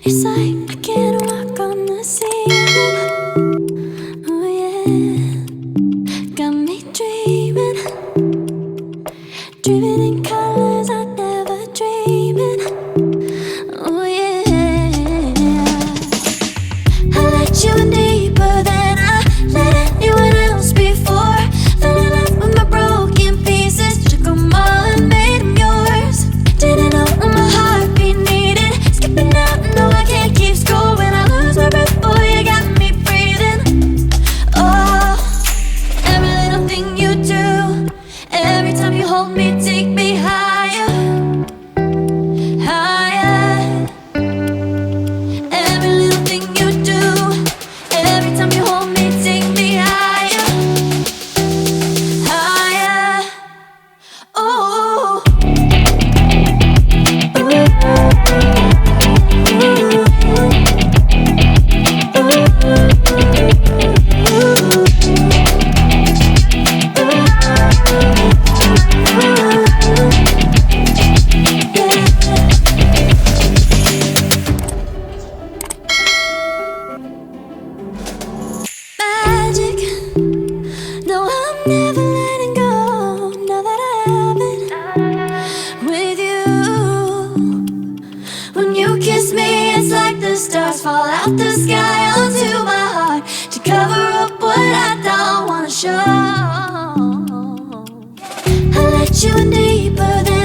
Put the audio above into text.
It's like I can't walk on the ceiling. Oh yeah, got me dreaming, dreaming in colors I never dreamed in. Oh yeah, I let you in deeper than I let anyone else before. Fell in love with my broken pieces, took 'em all and made 'em yours. Didn't know what my heartbeat needed, skipping out, no I can't keep score. When I lose my breath, boy, you got me breathing. Oh, every little thing you do, every time you hold me, take me higher, higher. Every little thing you do, every time you hold me, take me higher, higher. Oh, magic. No, I'm never letting go. Now that I have it with you. When you kiss me, it's like the stars fall out the sky onto my heart to cover up what I don't wanna show. I let you in deeper than